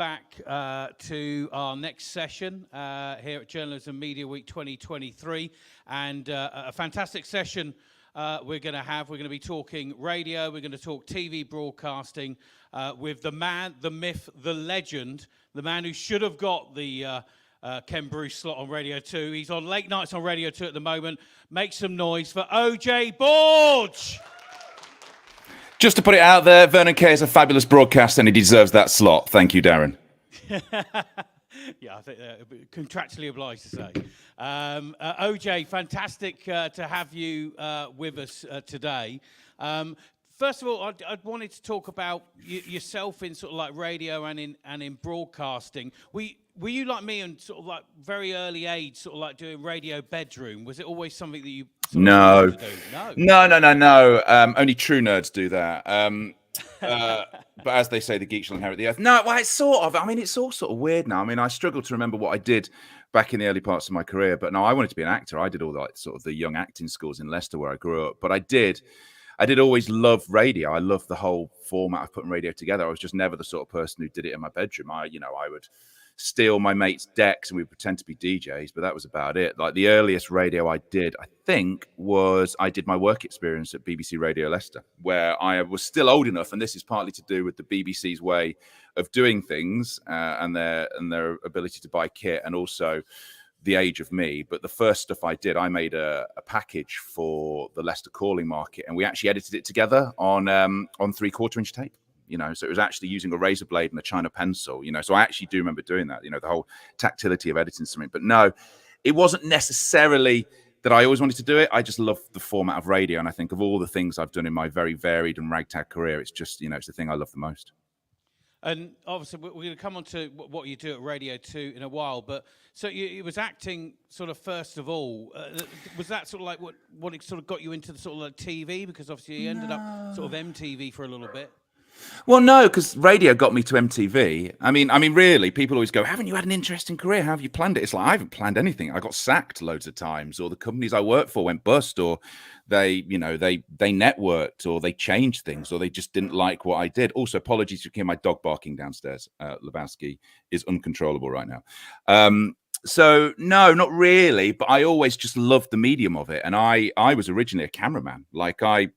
back to our next session here at Journalism Media Week 2023, and a fantastic session we're going to have. We're going to be talking radio, we're going to talk TV broadcasting with the man, the myth, the legend, the man who should have got the Ken Bruce slot on Radio 2. He's on late nights on Radio 2 at the moment. Make some noise for OJ Borg! Just to put it out there, Vernon Kay is a fabulous broadcaster and he deserves that slot. Thank you, Darren. Yeah, I think contractually obliged to say. OJ, fantastic to have you with us today. First of all, I wanted to talk about yourself in sort of like radio and in broadcasting. Were you like me and sort of like very early age, sort of like doing radio bedroom? Was it always something that you No. to do? No. Only true nerds do that. But as they say, the geek shall inherit the earth. No, well, it's sort of. I mean, it's all sort of weird now. I mean, I struggle to remember what I did back in the early parts of my career. But no, I wanted to be an actor. I did all that sort of the young acting schools in Leicester where I grew up. But I did always love radio. I loved the whole format of putting radio together. I was just never the sort of person who did it in my bedroom. I would steal my mates' decks and we'd pretend to be DJs, but that was about it. Like the earliest radio I did, I think, was I did my work experience at BBC Radio Leicester, where I was still old enough, and this is partly to do with the BBC's way of doing things and their ability to buy kit, and also the age of me. But the first stuff I did, I made a package for the Leicester calling market, and we actually edited it together on 3/4-inch tape. So it was actually using a razor blade and a China pencil, so I actually do remember doing that, the whole tactility of editing something. But no, it wasn't necessarily that I always wanted to do it. I just love the format of radio. And I think of all the things I've done in my very varied and ragtag career, it's just, it's the thing I love the most. And obviously, we're going to come on to what you do at Radio 2 in a while. But so it was acting sort of first of all. Was that sort of like what it sort of got you into the sort of like TV? Because obviously you ended up sort of MTV for a little bit. Well, no, because radio got me to MTV. I mean, really, people always go, haven't you had an interesting career? How have you planned it? It's like, I haven't planned anything. I got sacked loads of times, or the companies I worked for went bust, or they networked, or they changed things, or they just didn't like what I did. Also, apologies for hearing my dog barking downstairs. Lebowski is uncontrollable right now. So no, not really, but I always just loved the medium of it. And I was originally a cameraman.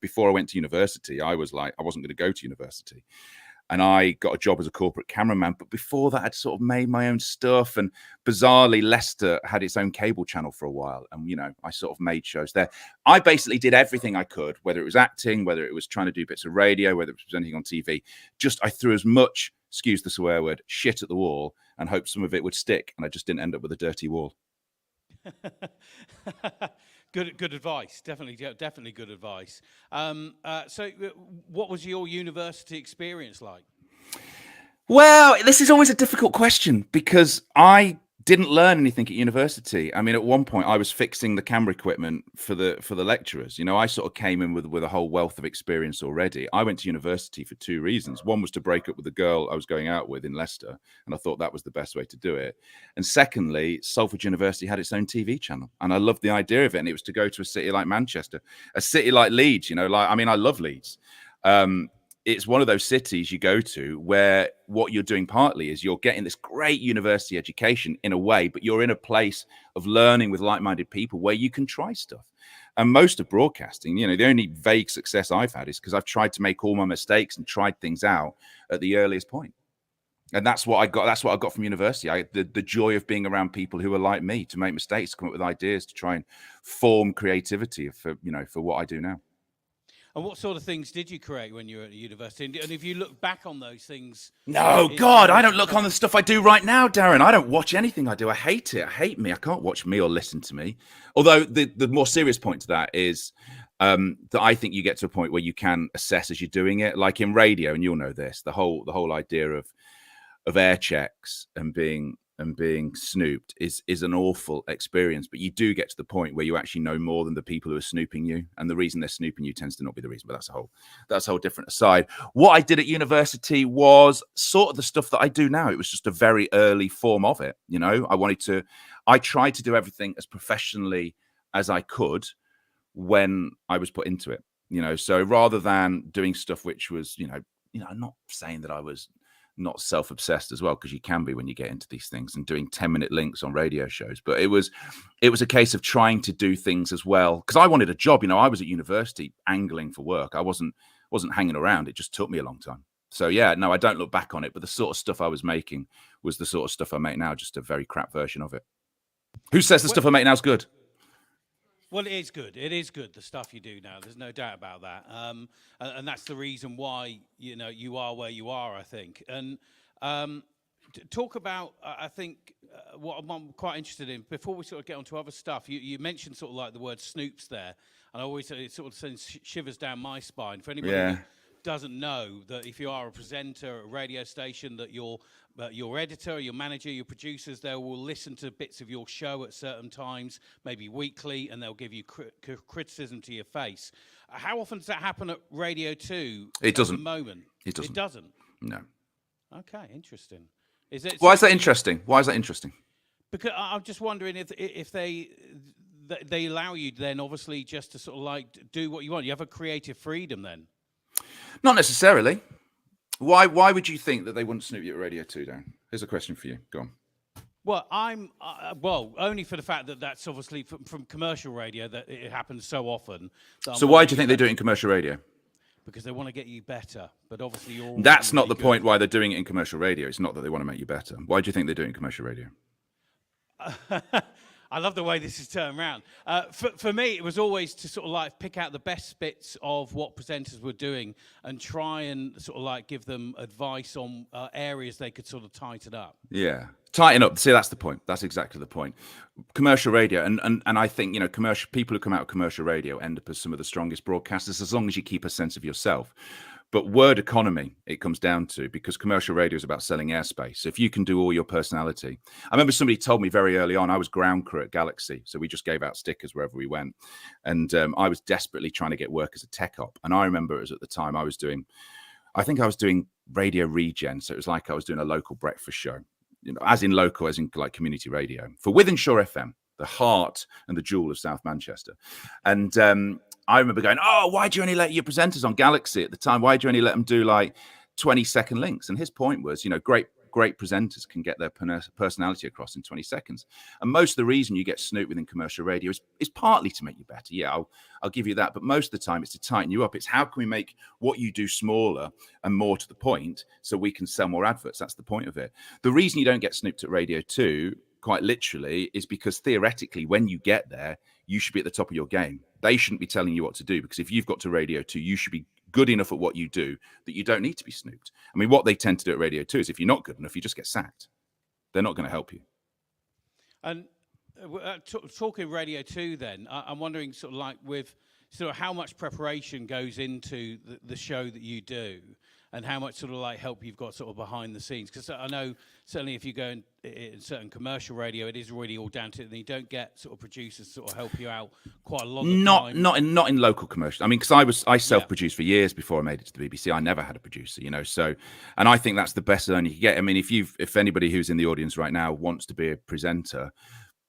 Before I went to university, I was like, I wasn't going to go to university. And I got a job as a corporate cameraman. But before that, I'd sort of made my own stuff. And bizarrely, Leicester had its own cable channel for a while. And, I sort of made shows there. I basically did everything I could, whether it was acting, whether it was trying to do bits of radio, whether it was presenting on TV. I threw as much, excuse the swear word, shit at the wall and hoped some of it would stick. And I just didn't end up with a dirty wall. Good advice. Definitely good advice. So what was your university experience like? Well, this is always a difficult question because I didn't learn anything at university. I mean, at one point I was fixing the camera equipment for the lecturers. I sort of came in with a whole wealth of experience already. I went to university for two reasons. One was to break up with the girl I was going out with in Leicester, and I thought that was the best way to do it. And secondly, Salford University had its own TV channel, and I loved the idea of it. And it was to go to a city like Manchester, a city like Leeds. I love Leeds. It's one of those cities you go to where what you're doing partly is you're getting this great university education in a way, but you're in a place of learning with like-minded people where you can try stuff. And most of broadcasting, the only vague success I've had is because I've tried to make all my mistakes and tried things out at the earliest point. And that's what I got. That's what I got from university. The joy of being around people who are like me, to make mistakes, to come up with ideas, to try and form creativity for what I do now. And what sort of things did you create when you were at university? And if you look back on those things... No, God, I don't look on the stuff I do right now, Darren. I don't watch anything I do. I hate it. I hate me. I can't watch me or listen to me. Although the more serious point to that is that I think you get to a point where you can assess as you're doing it. Like in radio, and you'll know this, the whole idea of air checks and being snooped is an awful experience, but you do get to the point where you actually know more than the people who are snooping you, and the reason they're snooping you tends to not be the reason. But that's a whole different aside. What I did at university was sort of the stuff that I do now. It was just a very early form of it. I tried to do everything as professionally as I could when I was put into it. So rather than doing stuff which was, I'm not saying that I was not self-obsessed as well, because you can be when you get into these things and doing 10-minute links on radio shows. But it was a case of trying to do things as well, because I wanted a job. I was at university angling for work. I wasn't hanging around. It just took me a long time. So yeah, no, I don't look back on it, but the sort of stuff I was making was the sort of stuff I make now, just a very crap version of it. Who says the stuff I make now is good? Well, it is good. It is good, the stuff you do now. There's no doubt about that. And that's the reason why, you are where you are, I think. And talk about, I think, what I'm quite interested in, before we sort of get on to other stuff, you mentioned sort of like the word snoops there. And I always say it sort of sends shivers down my spine. For anybody who doesn't know, that if you are a presenter at a radio station, that your editor, your manager, your producers, they will listen to bits of your show at certain times, maybe weekly, and they'll give you criticism to your face. How often does that happen at Radio 2? It doesn't. At the moment? It doesn't. It doesn't? No. Okay, interesting. Is it? Why is that interesting? Why is that interesting? Because I'm just wondering if they allow you then, obviously, just to sort of like do what you want. You have a creative freedom then. Not necessarily. Why would you think that they wouldn't snoop you at Radio 2, Dan? Here's a question for you. Go on. Well, only for the fact that that's obviously from commercial radio, that it happens so often. So why do you think they do it in commercial radio? Because they want to get you better, but obviously you're. That's not the point why they're doing it in commercial radio. It's not that they want to make you better. Why do you think they do it in commercial radio? I love the way this is turned around. For me, it was always to sort of like pick out the best bits of what presenters were doing and try and sort of like give them advice on areas they could sort of tighten up. Yeah, tighten up. See, that's the point. That's exactly the point. Commercial radio, and I think, commercial people who come out of commercial radio end up as some of the strongest broadcasters, as long as you keep a sense of yourself. But word economy, it comes down to, because commercial radio is about selling airspace. So if you can do all your personality. I remember somebody told me very early on, I was ground crew at Galaxy. So we just gave out stickers wherever we went. And I was desperately trying to get work as a tech op. And I remember it was at the time I was doing radio regen. So it was like I was doing a local breakfast show, as in local, as in like community radio for Wythenshawe FM, the heart and the jewel of South Manchester. And I remember going, oh, why do you only let your presenters on Galaxy at the time? Why do you only let them do like 20-second links? And his point was, great presenters can get their personality across in 20 seconds. And most of the reason you get snooped within commercial radio is partly to make you better. Yeah, I'll give you that. But most of the time it's to tighten you up. It's how can we make what you do smaller and more to the point so we can sell more adverts? That's the point of it. The reason you don't get snooped at Radio 2, quite literally, is because theoretically, when you get there, you should be at the top of your game. They shouldn't be telling you what to do, because if you've got to Radio 2, you should be good enough at what you do that you don't need to be snooped. I mean, what they tend to do at Radio 2 is if you're not good enough, you just get sacked. They're not going to help you. And talking Radio 2 then, I'm wondering sort of like with sort of how much preparation goes into the show that you do, and how much sort of like help you've got sort of behind the scenes. Because I know certainly if you go in certain commercial radio, it is really all down to it, and you don't get sort of producers sort of help you out quite a lot of time. Not in local commercial. I mean, because I self-produced for years before I made it to the BBC. I never had a producer, So, and I think that's the best earning you can get. I mean, if anybody who's in the audience right now wants to be a presenter,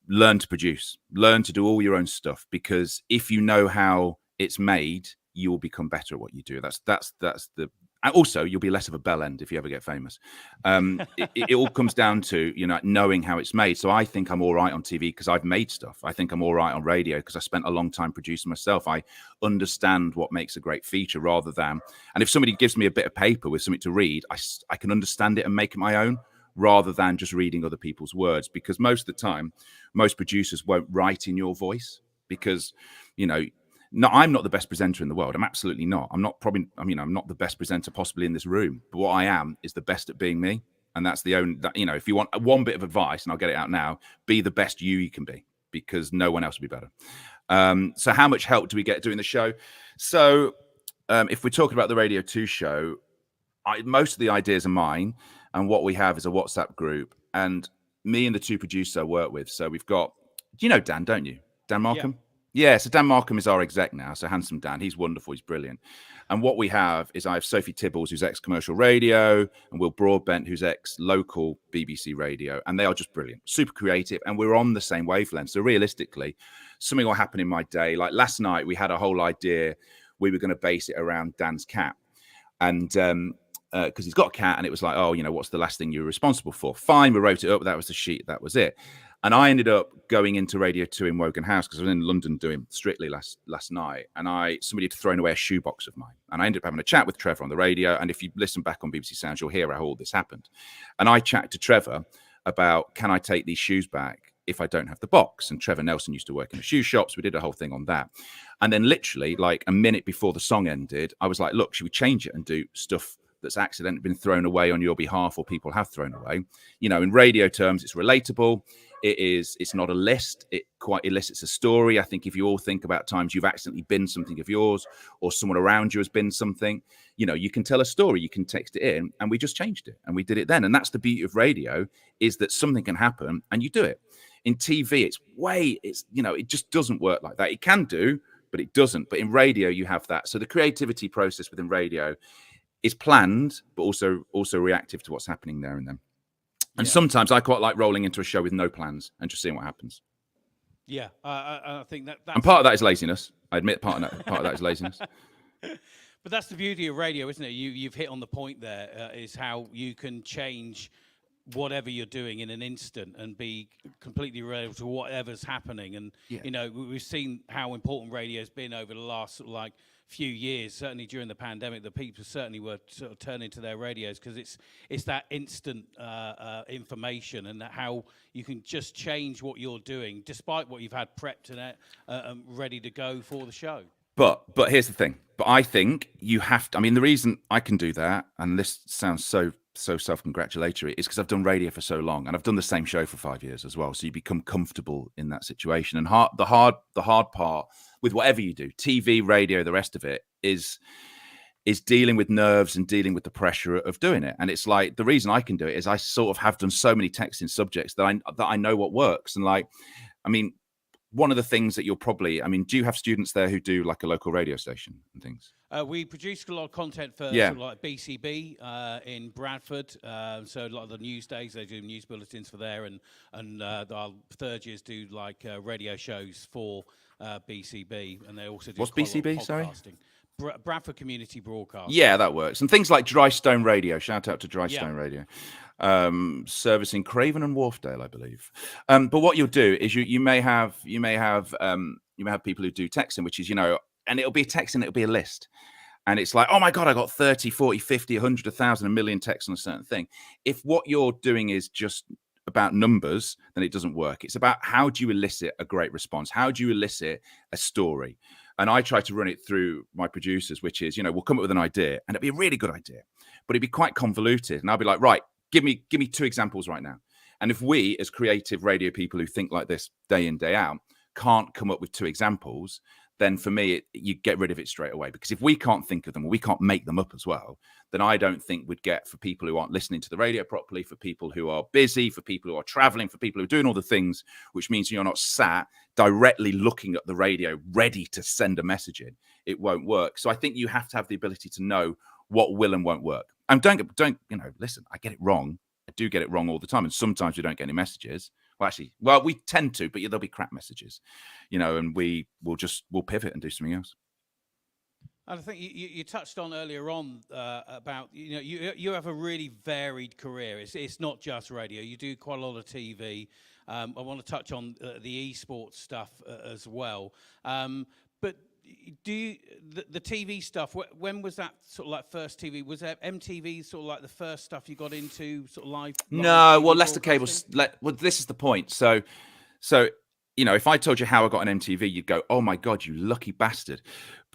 learn to produce, learn to do all your own stuff, because if you know how it's made, you will become better at what you do. That's the. And also, you'll be less of a bell end if you ever get famous. It all comes down to, knowing how it's made. So I think I'm all right on TV because I've made stuff. I think I'm all right on radio because I spent a long time producing myself. I understand what makes a great feature rather than, and if somebody gives me a bit of paper with something to read, I can understand it and make it my own rather than just reading other people's words. Because most of the time, most producers won't write in your voice because, no, I'm not the best presenter in the world. I'm absolutely not. I'm not the best presenter possibly in this room. But what I am is the best at being me. And that's the only, if you want one bit of advice, and I'll get it out now, be the best you can be, because no one else will be better. So how much help do we get doing the show? So if we're talking about the Radio 2 show, most of the ideas are mine. And what we have is a WhatsApp group. And me and the two producers I work with. So we've got, you know Dan, don't you? Dan Markham? Yeah, so Dan Markham is our exec now. So handsome Dan, he's wonderful, he's brilliant. And what we have is I have Sophie Tibbles, who's ex-commercial radio, and Will Broadbent, who's ex-local BBC radio. And they are just brilliant, super creative, and we're on the same wavelength. So realistically, something will happen in my day. Like last night, we had a whole idea. We were going to base it around Dan's cat. And because he's got a cat, and it was like, oh, what's the last thing you were responsible for? Fine, we wrote it up. That was the sheet. That was it. And I ended up going into Radio 2 in Wogan House because I was in London doing Strictly last night, and somebody had thrown away a shoebox of mine, and I ended up having a chat with Trevor on the radio. And if you listen back on BBC Sounds, you'll hear how all this happened. And I chatted to Trevor about, can I take these shoes back if I don't have the box? And Trevor Nelson used to work in the shoe shops. We did a whole thing on that. And then literally like a minute before the song ended, I was like, look, should we change it and do stuff that's accidentally been thrown away on your behalf or people have thrown away? In radio terms, it's relatable. It's not a list. It quite elicits a story. I think if you all think about times you've accidentally binned something of yours or someone around you has binned something, you can tell a story, you can text it in, and we just changed it and we did it then. And that's the beauty of radio, is that something can happen and you do it. In TV, it just doesn't work like that. It can do, but it doesn't. But in radio, you have that. So the creativity process within radio is planned, but also reactive to what's happening there and then. And sometimes I quite like rolling into a show with no plans and just seeing what happens. Yeah, I think that's... And part of that is laziness. I admit part of that is laziness. But that's the beauty of radio, isn't it? You've hit on the point there, is how you can change whatever you're doing in an instant and be completely related to whatever's happening. And, we've seen how important radio's been over the last few years, certainly during the pandemic. The people certainly were sort of turning to their radios because it's that instant information, and how you can just change what you're doing despite what you've had prepped and ready to go for the show. But here's the thing. But I think you have to. I mean, the reason I can do that, and this sounds so self-congratulatory, is because I've done radio for so long, and I've done the same show for 5 years as well. So you become comfortable in that situation. And the hard part with whatever you do, TV, radio, the rest of it, is dealing with nerves and dealing with the pressure of doing it. And it's like, the reason I can do it is I sort of have done so many texting subjects that I know what works. And one of the things that do you have students there who do like a local radio station and things? We produce a lot of content for sort of like BCB in Bradford. So a lot of the news days, they do news bulletins for there, and our third years do like radio shows for BCB, and they also do what's BCB? Sorry. Bradford Community Broadcast. Yeah, that works. And things like Dry Stone Radio. Shout out to Dry Stone Radio. Servicing Craven and Wharfdale, I believe. But what you'll do is you may have people who do texting, which is, and it'll be a texting, it'll be a list. And it's like, oh my God, I got 30, 40, 50, 100, 1,000, a million texts on a certain thing. If what you're doing is just about numbers, then it doesn't work. It's about, how do you elicit a great response? How do you elicit a story? And I try to run it through my producers, which is, we'll come up with an idea, and it'll be a really good idea, but it'd be quite convoluted. And I'll be like, right, give me 2 examples right now. And if we, as creative radio people who think like this day in, day out, can't come up with 2 examples, then for me, you get rid of it straight away. Because if we can't think of them, or we can't make them up as well, then I don't think we'd get, for people who aren't listening to the radio properly, for people who are busy, for people who are traveling, for people who are doing all the things, which means you're not sat directly looking at the radio, ready to send a message in. It won't work. So I think you have to have the ability to know what will and won't work. And don't, listen, I get it wrong. I do get it wrong all the time. And sometimes we don't get any messages. Well, we tend to, but there'll be crap messages, and we'll pivot and do something else. And I think you touched on earlier on about, you have a really varied career. It's not just radio. You do quite a lot of TV. I want to touch on the esports stuff as well. But the TV stuff, when was that sort of like first TV? Was that MTV sort of like the first stuff you got into, sort of live? No, well, Leicester Cable's. Well, this is the point. So, if I told you how I got on MTV, you'd go, "Oh my God, you lucky bastard!"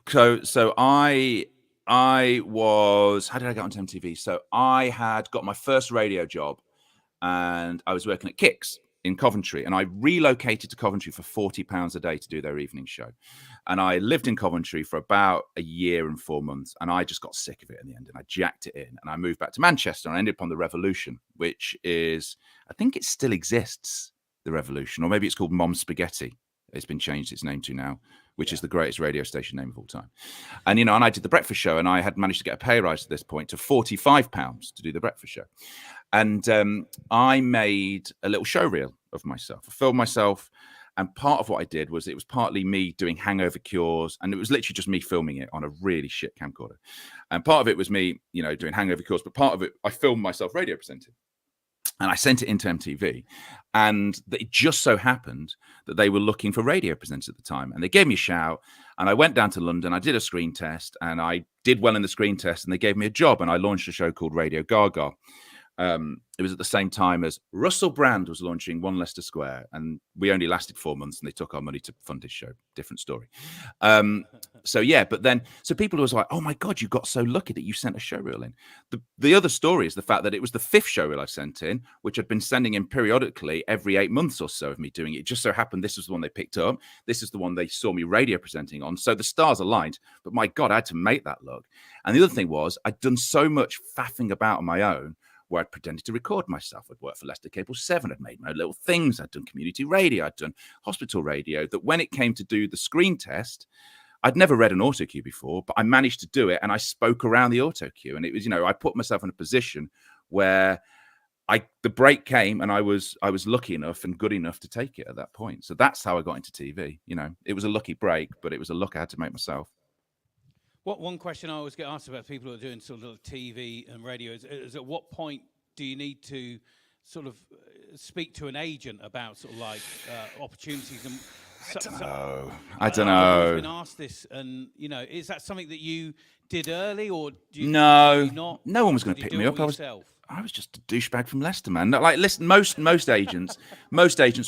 So I was. How did I get onto MTV? So I had got my first radio job, and I was working at Kicks in Coventry, and I relocated to Coventry for £40 a day to do their evening show. And I lived in Coventry for about a year and 4 months, and I just got sick of it in the end, and I jacked it in, and I moved back to Manchester, and I ended up on the Revolution, which is, I think it still exists, the Revolution, or maybe it's called Mom Spaghetti. It's been changed its name to now, which is the greatest radio station name of all time. And, and I did the breakfast show, and I had managed to get a pay rise at this point to £45 to do the breakfast show. And I made a little show reel of myself. I filmed myself And part of what I did was, it was partly me doing hangover cures, and it was literally just me filming it on a really shit camcorder. And part of it was me, doing hangover cures, but part of it, I filmed myself radio presenting. And I sent it into MTV, and it just so happened that they were looking for radio presenters at the time. And they gave me a shout, and I went down to London. I did a screen test, and I did well in the screen test, and they gave me a job, and I launched a show called Radio Gaga. It was at the same time as Russell Brand was launching One Leicester Square, and we only lasted 4 months, and they took our money to fund his show. Different story. So people was like, "Oh my God, you got so lucky that you sent a show reel in." The other story is the fact that it was the 5th show reel I sent in, which I'd been sending in periodically every 8 months or so of me doing it. It just so happened this was the one they picked up. This is the one they saw me radio presenting on. So the stars aligned. But my God, I had to make that look. And the other thing was, I'd done so much faffing about on my own, where I'd pretended to record myself. I'd worked for Leicester Cable 7. I'd made my own little things. I'd done community radio. I'd done hospital radio. That when it came to do the screen test, I'd never read an auto cue before, but I managed to do it, and I spoke around the auto cue. And it was, I put myself in a position where the break came, and I was lucky enough and good enough to take it at that point. So that's how I got into TV. It was a lucky break, but it was a look I had to make myself. One question I always get asked about people who are doing sort of TV and radio is at what point do you need to sort of speak to an agent about sort of like opportunities? And I don't know. I've been asked this, and is that something that you did early, or do you, no? Did you not? No one was going to pick me up. I was just a douchebag from Leicester, man. Like, listen, most agents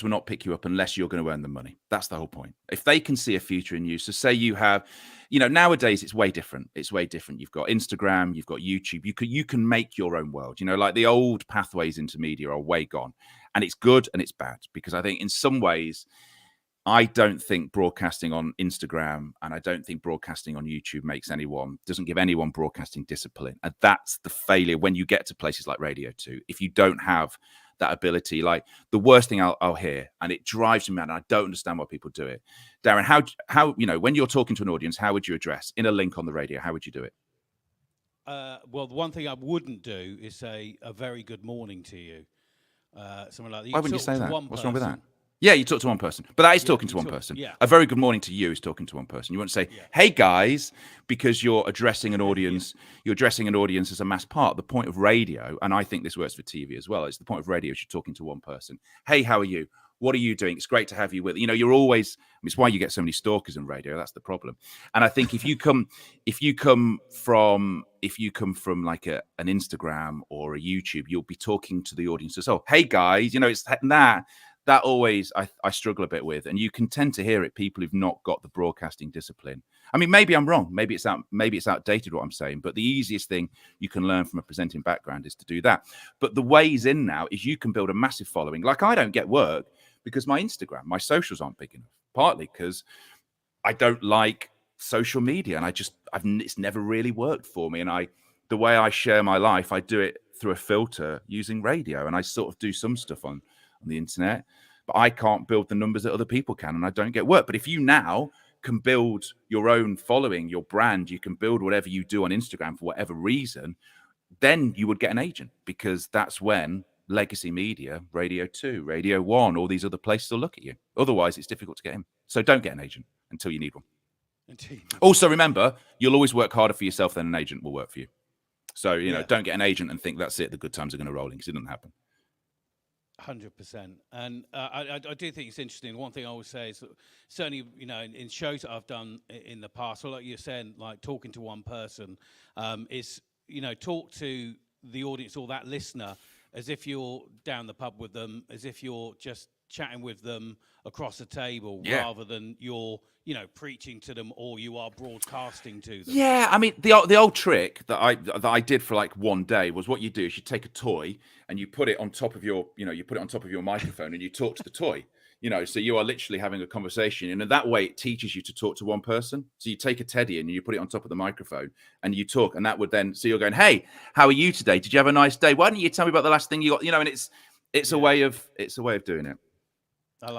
will not pick you up unless you're going to earn them money. That's the whole point. If they can see a future in you, so say you have, nowadays it's way different. It's way different. You've got Instagram, you've got YouTube. You can make your own world. Like the old pathways into media are way gone, and it's good and it's bad, because I think in some ways, I don't think broadcasting on Instagram and I don't think broadcasting on YouTube doesn't give anyone broadcasting discipline. And that's the failure when you get to places like Radio 2. If you don't have that ability, like the worst thing I'll hear, and it drives me mad, and I don't understand why people do it. Darren, how when you're talking to an audience, how would you address in a link on the radio? How would you do it? Well, the one thing I wouldn't do is say a very good morning to you. Something like that. Why wouldn't you say that? What's wrong with that? Yeah, you talk to one person, but that is talking to one person. Yeah. A very good morning to you is talking to one person. You wouldn't say, "Hey guys," because you're addressing an audience. You're addressing an audience as a mass part. The point of radio, and I think this works for TV as well, it's the point of radio is you're talking to one person. "Hey, how are you? What are you doing? It's great to have you with." You're always. It's why you get so many stalkers in radio. That's the problem. And I think if you come from like an Instagram or a YouTube, you'll be talking to the audience as, "Oh, hey guys," it's that always I struggle a bit with, and you can tend to hear it. People who've not got the broadcasting discipline. I mean, maybe I'm wrong. Maybe it's outdated what I'm saying. But the easiest thing you can learn from a presenting background is to do that. But the ways in now is you can build a massive following. Like I don't get work because my Instagram, my socials aren't big enough. Partly because I don't like social media, and it's never really worked for me. And the way I share my life, I do it through a filter using radio, and I sort of do some stuff on the internet, but I can't build the numbers that other people can, and I don't get work. But if you now can build your own following, your brand, you can build whatever you do on Instagram for whatever reason, then you would get an agent, because that's when legacy media, Radio 2, Radio 1, all these other places will look at you. Otherwise, it's difficult to get in. So don't get an agent until you need one. Also, remember, you'll always work harder for yourself than an agent will work for you. So, don't get an agent and think that's it, the good times are going to roll in, because it doesn't happen. 100%. And I do think it's interesting. One thing I always say is that certainly, in shows that I've done in the past, well, like you're saying, like talking to one person, is, talk to the audience or that listener as if you're down the pub with them, as if you're just chatting with them across a table, rather than you're, preaching to them or you are broadcasting to them. Yeah, I mean, the old trick that I did for like one day was, what you do is you take a toy and you put it on top of your, microphone, and you talk to the toy. So you are literally having a conversation, and in that way it teaches you to talk to one person. So you take a teddy and you put it on top of the microphone and you talk, and that would then, so you're going, "Hey, how are you today? Did you have a nice day? Why don't you tell me about the last thing you got?" And it's a way of doing it.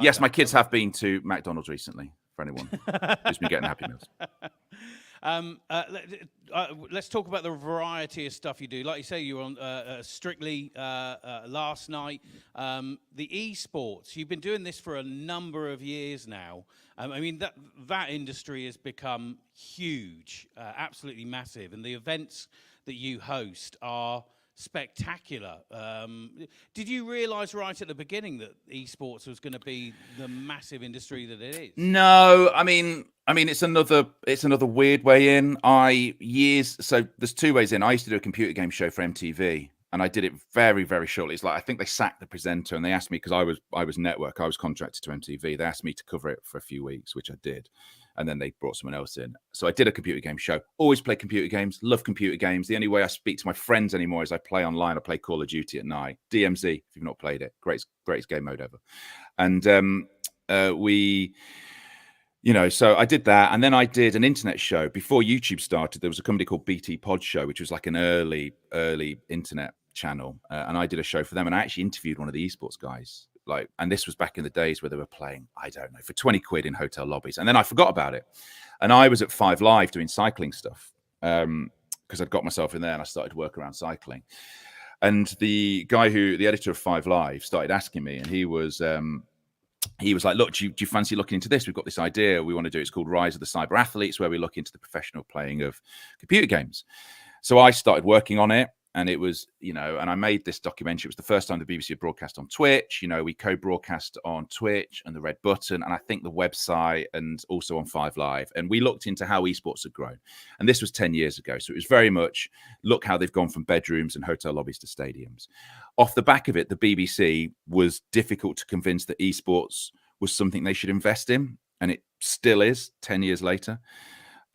Yes, my kids have been to McDonald's recently, for anyone who's been getting Happy Meals. Let's talk about the variety of stuff you do. Like you say, you were on Strictly last night. The esports, you've been doing this for a number of years now. I mean, that industry has become huge, absolutely massive. And the events that you host are spectacular. Did you realise right at the beginning that esports was going to be the massive industry that it is? No, I mean, it's another weird way in. So there's two ways in. I used to do a computer game show for MTV, and I did it very, very shortly. It's like I think they sacked the presenter, and they asked me because I was network, I was contracted to MTV. They asked me to cover it for a few weeks, which I did, and then they brought someone else in. So I did a computer game show. Always play computer games. Love computer games. The only way I speak to my friends anymore is I play online. I play Call of Duty at night. DMZ, if you've not played it, greatest game mode ever. And so I did that, and then I did an internet show before YouTube started. There was a company called BT Pod Show, which was like an early internet channel, and I did a show for them, and I actually interviewed one of the esports guys. And this was back in the days where they were playing, I don't know, for 20 quid in hotel lobbies, and then I forgot about it, and I was at 5 Live doing cycling stuff because I'd got myself in there, and I started work around cycling. And the editor of 5 Live started asking me, and he was like, look, do you fancy looking into this? We've got this idea we want to do. It's called Rise of the Cyber Athletes, where we look into the professional playing of computer games. So I started working on it, and it was, and I made this documentary. It was the first time the BBC had broadcast on Twitch. We co-broadcast on Twitch and the Red Button, and I think the website, and also on 5 Live. And we looked into how esports had grown. And this was 10 years ago. So it was very much, look how they've gone from bedrooms and hotel lobbies to stadiums. Off the back of it, the BBC was difficult to convince that esports was something they should invest in. And it still is 10 years later.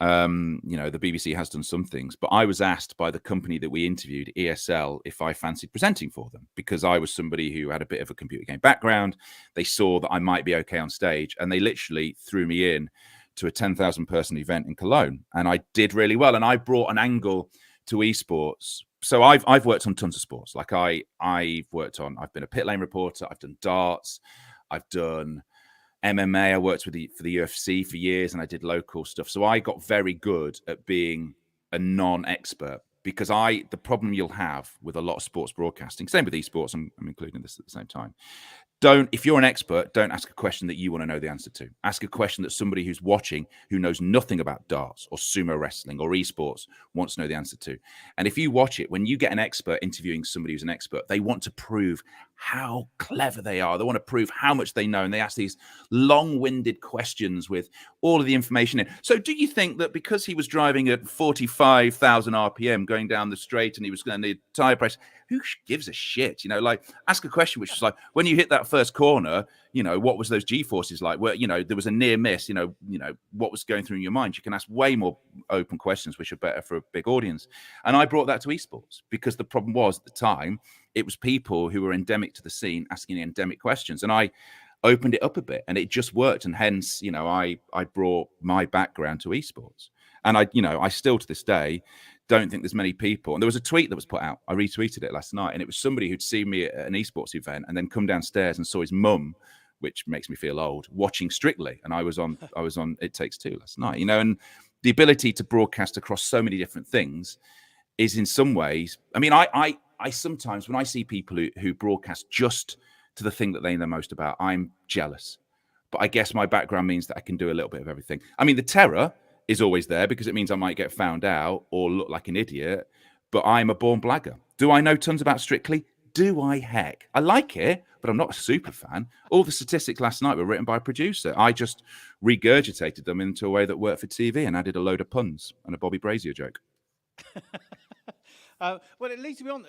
The BBC has done some things, but I was asked by the company that we interviewed, ESL, if I fancied presenting for them, because I was somebody who had a bit of a computer game background. They saw that I might be okay on stage, and they literally threw me in to a 10,000 person event in Cologne, and I did really well. And I brought an angle to esports. So I've worked on tons of sports. Like I've been a pit lane reporter. I've done darts. I've done MMA. I worked for the UFC for years, and I did local stuff. So I got very good at being a non-expert, because the problem you'll have with a lot of sports broadcasting, same with esports, I'm including this at the same time. If you're an expert, don't ask a question that you want to know the answer to. Ask a question that somebody who's watching, who knows nothing about darts or sumo wrestling or esports, wants to know the answer to. And if you watch it, when you get an expert interviewing somebody who's an expert, they want to prove how clever they are. They want to prove how much they know. And they ask these long-winded questions with all of the information in. So do you think that because he was driving at 45,000 RPM going down the straight and he was going to need tire pressure, who gives a shit? Ask a question which was like, when you hit that first corner, what was those G-forces like? Where, there was a near miss, what was going through in your mind? You can ask way more open questions, which are better for a big audience. And I brought that to esports, because the problem was at the time, it was people who were endemic to the scene asking endemic questions. And I opened it up a bit, and it just worked. And hence, I brought my background to esports. And I still to this day don't think there's many people. And there was a tweet that was put out. I retweeted it last night, and it was somebody who'd seen me at an esports event and then come downstairs and saw his mum, which makes me feel old, watching Strictly. And I was on It Takes Two last night, and the ability to broadcast across so many different things is in some ways, I sometimes, when I see people who broadcast just to the thing that they know most about, I'm jealous. But I guess my background means that I can do a little bit of everything. The terror is always there, because it means I might get found out or look like an idiot, but I'm a born blagger. Do I know tons about Strictly? Do I? Heck, I like it, but I'm not a super fan. All the statistics last night were written by a producer. I just regurgitated them into a way that worked for TV and added a load of puns and a Bobby Brazier joke. Well, it leads me on.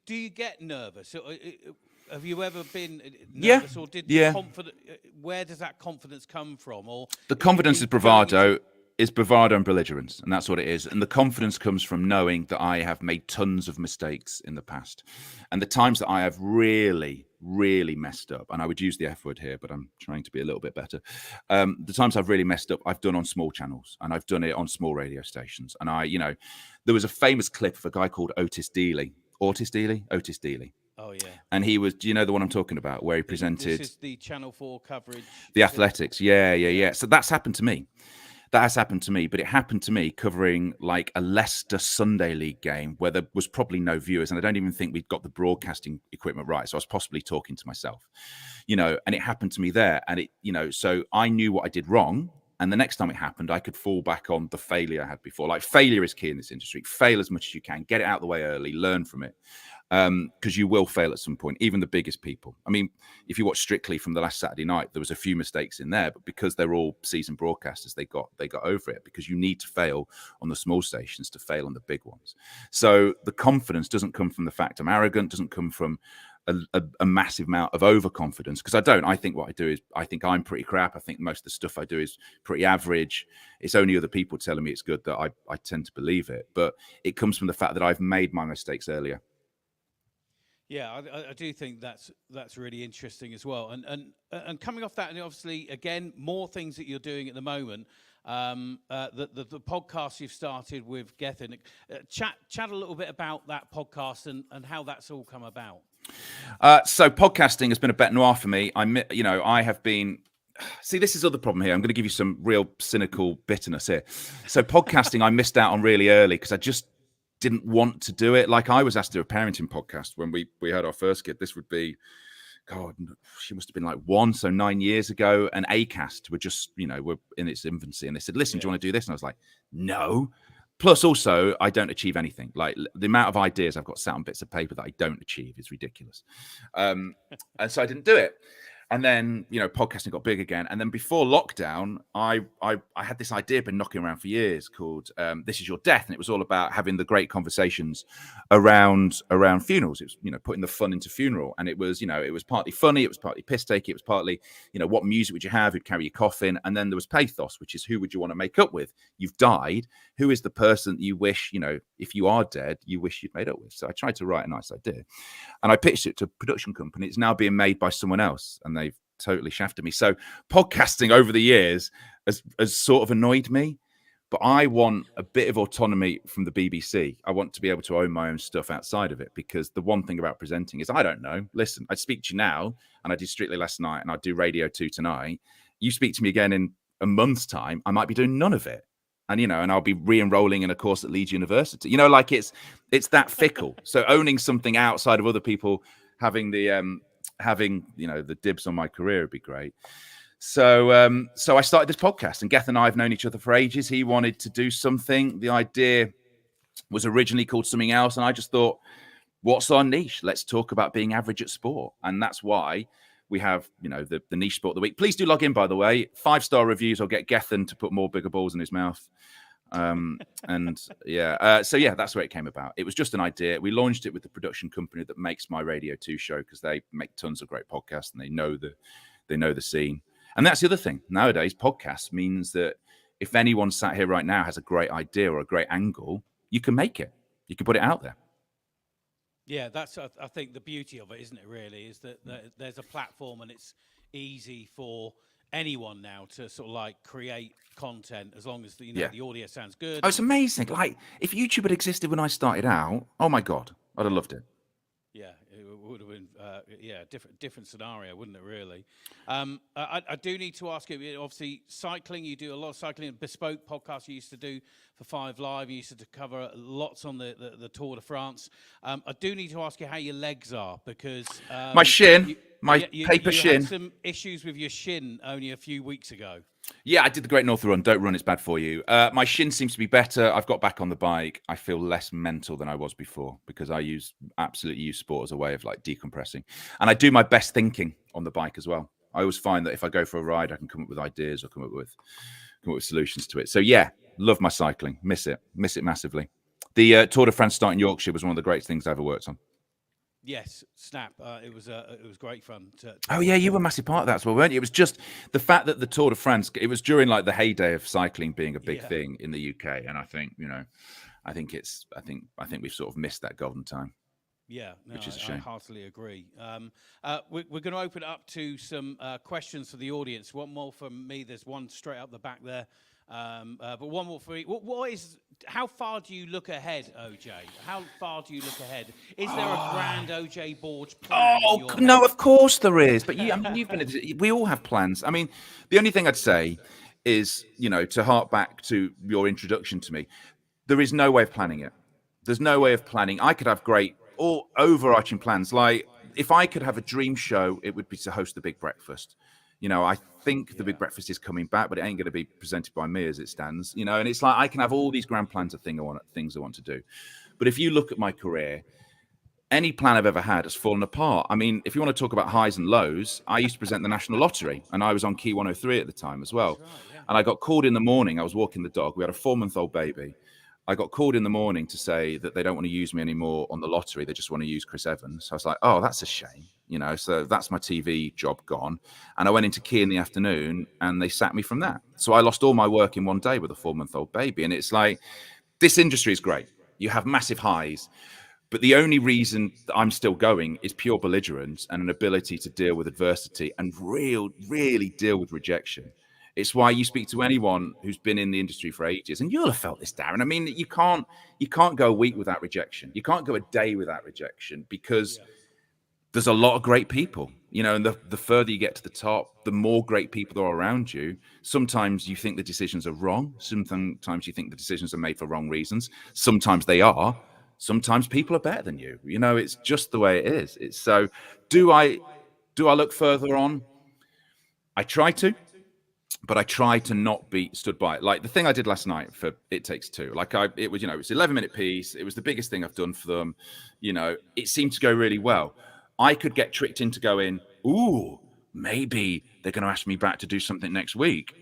Do you get nervous? Have you ever been nervous, or where does that confidence come from? Or the confidence is bravado. Is bravado and belligerence, and that's what it is. And the confidence comes from knowing that I have made tons of mistakes in the past, and the times that I have really, really messed up, and I would use the F word here, but I'm trying to be a little bit better. The times I've really messed up, I've done on small channels, and I've done it on small radio stations. And there was a famous clip of a guy called Otis Dealey. Otis Dealey. Oh, yeah. And he was, do you know the one I'm talking about, where he presented... This is the Channel 4 coverage. The athletics, yeah. So that's happened to me. That has happened to me, but it happened to me covering like a Leicester Sunday League game where there was probably no viewers, and I don't even think we'd got the broadcasting equipment right. So I was possibly talking to myself, and it happened to me there. And so I knew what I did wrong. And the next time it happened, I could fall back on the failure I had before. Like, failure is key in this industry. Fail as much as you can. Get it out of the way early. Learn from it. Because you will fail at some point, even the biggest people. I mean, if you watch Strictly from the last Saturday night, there was a few mistakes in there, but because they're all seasoned broadcasters, they got over it, because you need to fail on the small stations to fail on the big ones. So the confidence doesn't come from the fact I'm arrogant, doesn't come from a massive amount of overconfidence, because I don't. I think what I do is, I think I'm pretty crap. I think most of the stuff I do is pretty average. It's only other people telling me it's good that I tend to believe it. But it comes from the fact that I've made my mistakes earlier. Yeah, I do think that's really interesting as well. And coming off that, and obviously, again, more things that you're doing at the moment. The podcast you've started with Gethin. Chat a little bit about that podcast and how that's all come about. So podcasting has been a bête noire for me. I have been. See, this is the other problem here. I'm going to give you some real cynical bitterness here. So podcasting, I missed out on really early because I just didn't want to do it. Like, I was asked to do a parenting podcast when we had our first kid. This would be, God, she must have been like 1, so 9 years ago. And Acast were just, were in its infancy, and they said, "Listen, do you want to do this?" And I was like, "No." Plus, also, I don't achieve anything. Like, the amount of ideas I've got sat on bits of paper that I don't achieve is ridiculous. And so I didn't do it. And then, podcasting got big again. And then before lockdown, I had this idea been knocking around for years called "This Is Your Death," and it was all about having the great conversations around funerals. It was, putting the fun into funeral, and it was, it was partly funny, it was partly piss take, it was partly, what music would you have? Who'd carry your coffin? And then there was pathos, which is, who would you want to make up with? You've died. Who is the person that you wish, if you are dead, you wish you'd made up with? So I tried to write a nice idea, and I pitched it to a production company. It's now being made by someone else, and they've totally shafted me. So podcasting over the years has sort of annoyed me, but I want a bit of autonomy from the BBC. I want to be able to own my own stuff outside of it, because the one thing about presenting is, I don't know. Listen, I speak to you now, and I did Strictly last night, and I do Radio 2 tonight. You speak to me again in a month's time, I might be doing none of it. And, and I'll be re-enrolling in a course at Leeds University. Like, it's that fickle. So owning something outside of other people having the the dibs on my career would be great. So I started this podcast, and Geth and I have known each other for ages. He wanted to do something. The idea was originally called something else, and I just thought, what's our niche? Let's talk about being average at sport. And that's why we have, the niche sport of the week. Please do log in, by the way. 5-star reviews. I'll get Gethin to put more bigger balls in his mouth. So that's where it came about. It was just an idea. We launched it with the production company that makes my Radio 2 show, because they make tons of great podcasts, and they know the scene. And that's the other thing. Nowadays, podcasts means that if anyone sat here right now has a great idea or a great angle, you can make it. You can put it out there. Yeah, that's, I think, the beauty of it, isn't it, really, is that there's a platform, and it's easy for anyone now to sort of like create content, as long as the audio sounds good. Oh, it's amazing. Like, if YouTube had existed when I started out, oh my God, I'd have loved it. Yeah, it would have been different scenario, wouldn't it, really? I do need to ask you, obviously, cycling, you do a lot of cycling. Bespoke podcast you used to do for 5 Live. You used to cover lots on the Tour de France. I do need to ask you how your legs are, because my shin, you shin. had some issues with your shin only a few weeks ago. Yeah, I did the Great North Run. Don't run, it's bad for you. My shin seems to be better. I've got back on the bike. I feel less mental than I was before, because I absolutely use sport as a way of like decompressing. And I do my best thinking on the bike as well. I always find that if I go for a ride, I can come up with ideas or come up with solutions to it. So yeah, love my cycling. Miss it massively. The Tour de France start in Yorkshire was one of the great things I ever worked on. Yes, snap. It was great fun. Oh yeah, you were a massive part of that as well, weren't you? It was just the fact that the Tour de France, it was during like the heyday of cycling being a big thing in the UK, and I think I think we've sort of missed that golden time. Yeah, no, which is a shame. I heartily agree. We're going to open it up to some questions for the audience. One more from me. There's one straight up the back there. But one more for me. How far do you look ahead, OJ? How far do you look ahead? Is there a grand OJ Borg plan? Oh no, of course there is. But we all have plans. I mean, the only thing I'd say is, to hark back to your introduction to me, there is no way of planning it. There's no way of planning. I could have great or overarching plans. Like if I could have a dream show, it would be to host the Big Breakfast. I think the Big Breakfast is coming back, but it ain't going to be presented by me as it stands. And it's like I can have all these grand plans of things I want to do. But if you look at my career, any plan I've ever had has fallen apart. I mean, if you want to talk about highs and lows, I used to present the National Lottery, and I was on Key 103 at the time as well. Right, yeah. And I got called in the morning. I was walking the dog. We had a 4-month-old baby. I got called in the morning to say that they don't want to use me anymore on the lottery. They just want to use Chris Evans. So I was like, oh, that's a shame. So that's my TV job gone. And I went into Key in the afternoon, and they sacked me from that. So I lost all my work in one day with a 4-month-old baby. And it's like, this industry is great. You have massive highs. But the only reason that I'm still going is pure belligerence and an ability to deal with adversity and really deal with rejection. It's why you speak to anyone who's been in the industry for ages, and you'll have felt this, Darren. I mean, you can't go a week without rejection. You can't go a day without rejection because there's a lot of great people, and the further you get to the top, the more great people there are around you. Sometimes you think the decisions are wrong. Sometimes you think the decisions are made for wrong reasons. Sometimes they are. Sometimes people are better than you. It's just the way it is. It's so. Do I look further on? I try to, but I try to not be stood by it. Like the thing I did last night for It Takes Two. Like it was, it's an 11-minute piece. It was the biggest thing I've done for them. It seemed to go really well. I could get tricked into going, ooh, maybe they're going to ask me back to do something next week.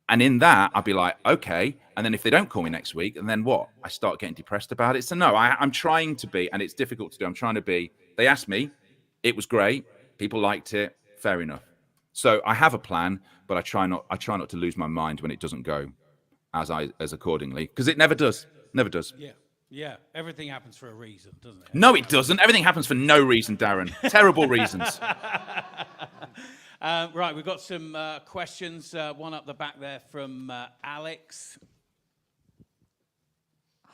And in that, I'd be like, okay. And then if they don't call me next week, and then what? I start getting depressed about it. So no, I'm trying to be, and it's difficult to do. I'm trying to be. They asked me, it was great. People liked it. Fair enough. So I have a plan, but I try not to lose my mind when it doesn't go as accordingly, because it never does. Never does. Yeah. Everything happens for a reason, doesn't it? No, it doesn't. Everything happens for no reason, Darren. Terrible reasons. Right, we've got some questions. One up the back there from Alex.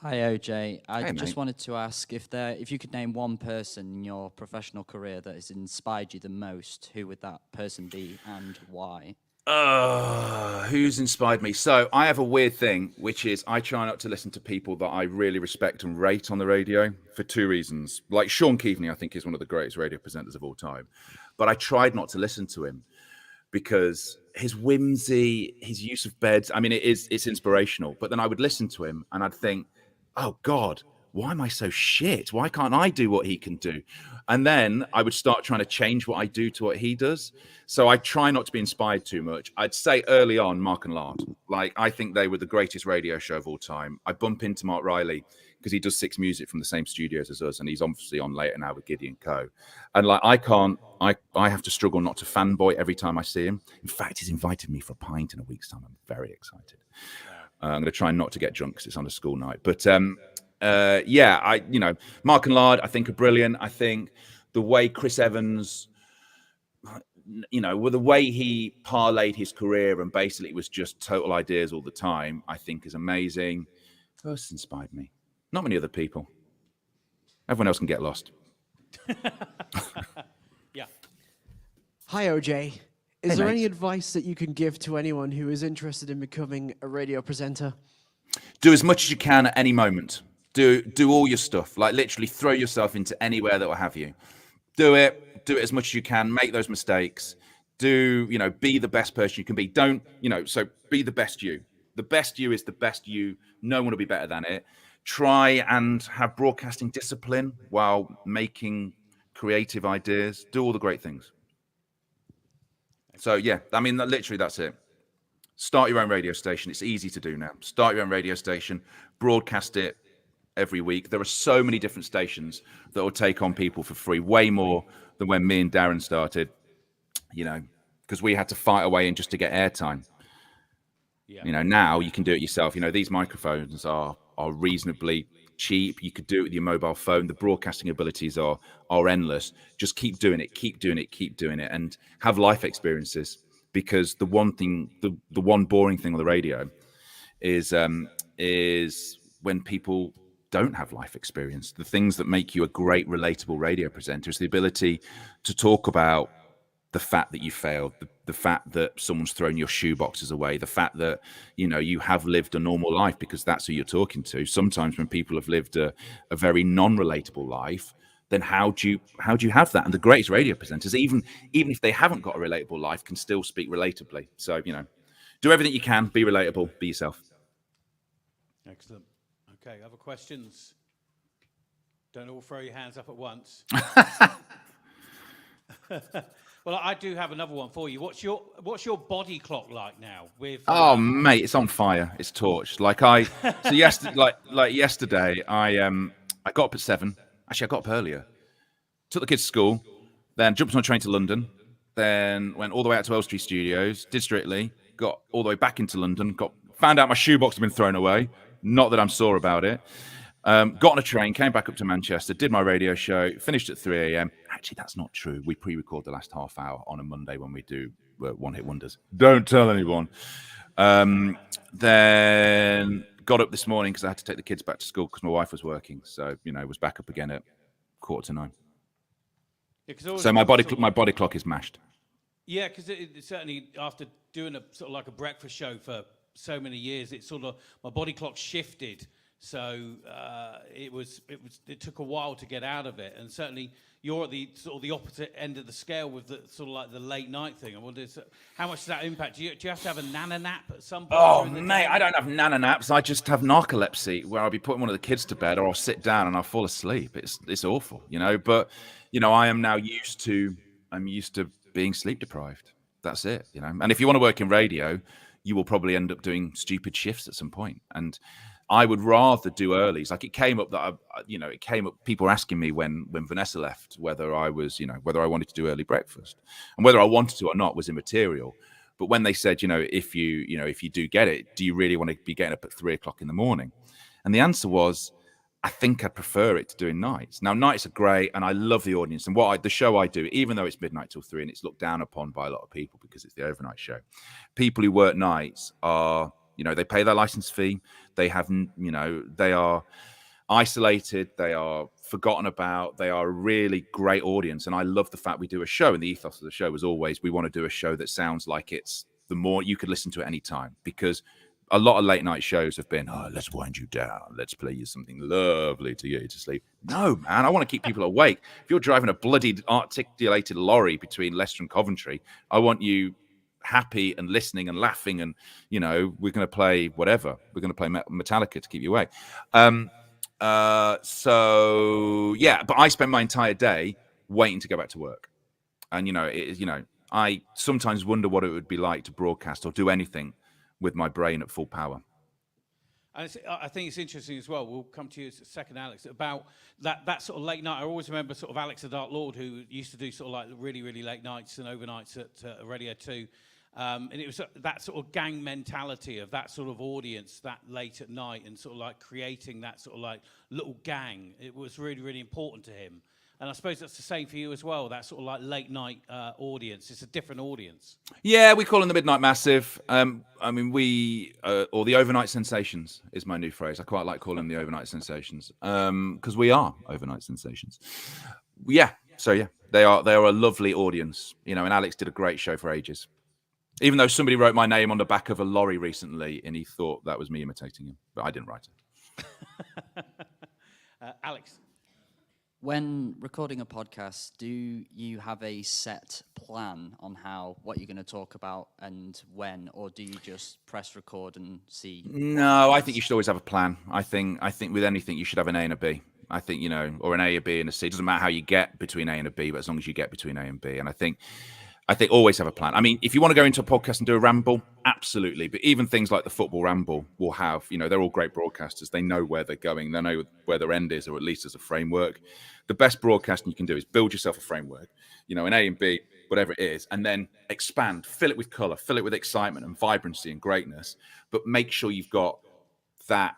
Hi, OJ. I just mate. wanted to ask if you could name one person in your professional career that has inspired you the most, who would that person be and why? Who's inspired me? So I have a weird thing, which is I try not to listen to people that I really respect and rate on the radio for two reasons. Like Sean Keaveney, I think, is one of the greatest radio presenters of all time. But I tried not to listen to him because his whimsy, his use of beds, I mean, it's inspirational. But then I would listen to him and I'd think, oh God, why am I so shit? Why can't I do what he can do? And then I would start trying to change what I do to what he does. So I try not to be inspired too much. I'd say early on, Mark and Lard. Like, I think they were the greatest radio show of all time. I bump into Mark Riley because he does Six Music from the same studios as us, and he's obviously on later now with Gideon Co. And like, I have to struggle not to fanboy every time I see him. In fact, he's invited me for a pint in a week's time. I'm very excited. I'm going to try not to get drunk because it's on a school night. But Mark and Lard, I think, are brilliant. I think the way Chris Evans, with the way he parlayed his career and basically was just total ideas all the time, I think is amazing. Who else inspired me? Not many other people. Everyone else can get lost. Yeah. Hi, OJ. Is Hey, there mate. any advice that you can give to anyone who is interested in becoming a radio presenter? Do as much as you can at any moment. Do all your stuff. Like literally throw yourself into anywhere that will have you. Do it as much as you can. Make those mistakes. Be the best person you can be. So be the best you. The best you is the best you. No one will be better than it. Try and have broadcasting discipline while making creative ideas. Do all the great things. So yeah, I mean, literally that's it. Start your own radio station. It's easy to do now. Start your own radio station. Broadcast it every week. There are so many different stations that will take on people for free, way more than when me and Darren started, because we had to fight our way in just to get airtime. Yeah. Now you can do it yourself. These microphones are reasonably cheap. You could do it with your mobile phone. The broadcasting abilities are endless. Just keep doing it, and have life experiences. Because the one boring thing on the radio is when people don't have life experience. The things that make you a great, relatable radio presenter is the ability to talk about the fact that you failed, the fact that someone's thrown your shoeboxes away, the fact that, you know, you have lived a normal life because that's who you're talking to. Sometimes when people have lived a very non-relatable life, then how do you have that? And the greatest radio presenters, even if they haven't got a relatable life, can still speak relatably. So, you know, do everything you can, be relatable, be yourself. Excellent. Okay, other questions? Don't all throw your hands up at once. Well, I do have another one for you. What's your body clock like now? With Oh, mate, it's on fire. It's torched. Yesterday, I got up at 7. Actually, I got up earlier. Took the kids to school, then jumped on a train to London, then went all the way out to Elstree Studios, did Strictly, got all the way back into London, found out my shoebox had been thrown away. Not that I'm sore about it. Got on a train, came back up to Manchester, did my radio show, finished at 3 a.m. Actually, that's not true. We pre-record the last half hour on a Monday when we do one-hit wonders. Don't tell anyone. Then got up this morning because I had to take the kids back to school because my wife was working. So, you know, was back up again at 8:45. Yeah, so my body clock is mashed. Yeah, because it certainly, after doing a sort of like a breakfast show for so many years, it sort of, my body clock shifted. So it took a while to get out of it, and certainly you're at the sort of the opposite end of the scale with the sort of like the late night thing. I wonder how much does that impact? Do you have to have a nana nap at some point? Oh, mate, I don't have nana naps. I just have narcolepsy where I'll be putting one of the kids to bed, or I'll sit down and I'll fall asleep. It's awful, you know. But you know, I am now used to being sleep deprived. That's it, you know. And if you want to work in radio, you will probably end up doing stupid shifts at some point. And I would rather do earlies. Like it came up that people were asking me when Vanessa left whether I wanted to do early breakfast, and whether I wanted to or not was immaterial. But when they said, if you do get it, do you really want to be getting up at 3 o'clock in the morning? And the answer was, I think I'd prefer it to doing nights. Now, nights are great, and I love the audience. And the show I do, even though it's midnight till 3, and it's looked down upon by a lot of people because it's the overnight show, people who work nights are, they pay their license fee. They have, they are isolated. They are forgotten about. They are a really great audience. And I love the fact we do a show. And the ethos of the show is always, we want to do a show that sounds like it's you could listen to it any time, because a lot of late night shows have been, let's wind you down. Let's play you something lovely to get you to sleep. No, man, I want to keep people awake. If you're driving a bloody articulated lorry between Leicester and Coventry, I want you happy and listening and laughing, and we're going to play whatever. We're going to play Metallica to keep you awake. So yeah, but I spend my entire day waiting to go back to work, and I sometimes wonder what it would be like to broadcast or do anything with my brain at full power. And I think it's interesting as well. We'll come to you in a second, Alex, about that sort of late night. I always remember sort of Alex the Dark Lord, who used to do sort of like really, really late nights and overnights at Radio 2. And it was that sort of gang mentality of that sort of audience that late at night, and sort of like creating that sort of like little gang. It was really, really important to him. And I suppose that's the same for you as well, that sort of like late night audience. It's a different audience. Yeah, we call them the Midnight Massive. Or the Overnight Sensations is my new phrase. I quite like calling them the Overnight Sensations because we are overnight sensations. Yeah, so yeah, they are a lovely audience. And Alex did a great show for ages. Even though somebody wrote my name on the back of a lorry recently and he thought that was me imitating him, but I didn't write it. Alex. When recording a podcast, do you have a set plan on what you're going to talk about and when, or do you just press record and see? No, I think you should always have a plan. I think with anything you should have an A and a B. I think, or an A, a B, and a C. It doesn't matter how you get between A and a B, but as long as you get between A and B. And I think always have a plan. I mean, if you want to go into a podcast and do a ramble, absolutely. But even things like the football ramble will have, they're all great broadcasters. They know where they're going. They know where their end is, or at least as a framework. The best broadcasting you can do is build yourself a framework, an A and B, whatever it is, and then expand, fill it with color, fill it with excitement and vibrancy and greatness. But make sure you've got that